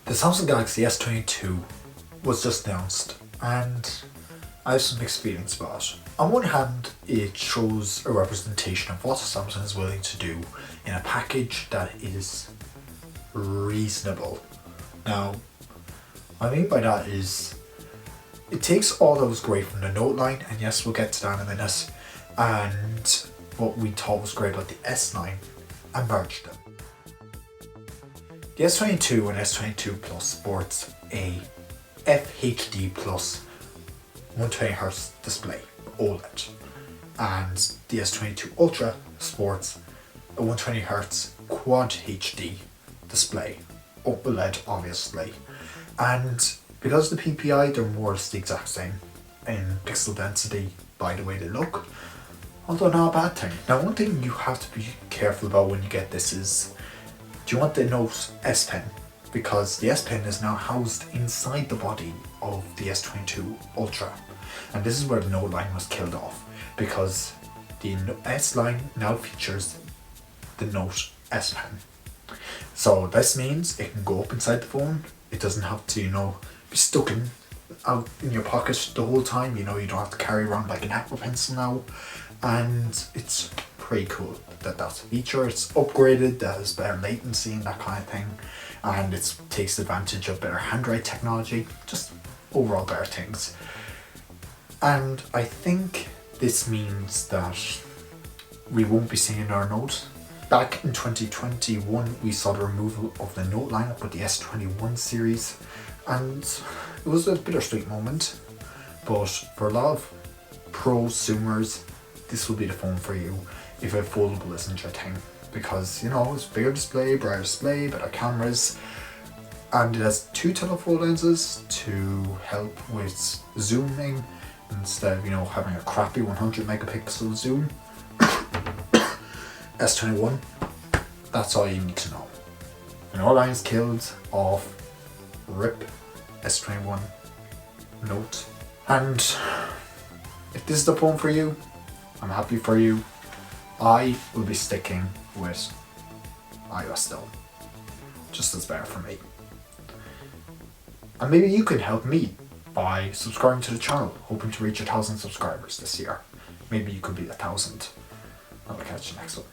The Samsung Galaxy S22 was just announced and I have some mixed feelings about it. On one hand, it shows a representation of what Samsung is willing to do in a package that is reasonable. Now, what I mean by that is it takes all that was great from the Note line, and yes, we'll get to that in a minute, and what we thought was great about the S line and merged them. The S22 and S22 Plus sports a FHD Plus 120Hz display, OLED, and the S22 Ultra sports a 120Hz Quad HD display, OLED obviously, and because the PPI they're more or less the exact same in pixel density by the way they look, although not a bad thing. Now one thing you have to be careful about when you get this is, do you want the Note S Pen? Because the S Pen is now housed inside the body of the S22 Ultra, and this is where the Note line was killed off, because the S line now features the Note S Pen. So this means it can go up inside the phone. It doesn't have to, be stuck out in your pocket the whole time. You don't have to carry around like an Apple Pencil now, and it's pretty cool that that's a feature. It's upgraded, that has better latency and that kind of thing, and it takes advantage of better handwrite technology, just overall better things. And I think this means that we won't be seeing another Note. Back in 2021 we saw the removal of the Note lineup with the S21 series, and it was a bittersweet moment, but for a lot of prosumers this will be the phone for you if a foldable isn't your thing, because it's bigger display, brighter display, better cameras, and it has two telephoto lenses to help with zooming instead of having a crappy 100 megapixel zoom. S21, that's all you need to know. And all lines killed off, RIP S21 Note. And if this is the phone for you, I'm happy for you. I will be sticking with iOS still. Just as better for me. And maybe you can help me by subscribing to the channel, hoping to reach 1,000 subscribers this year. Maybe you could be 1,000. I'll catch you next one.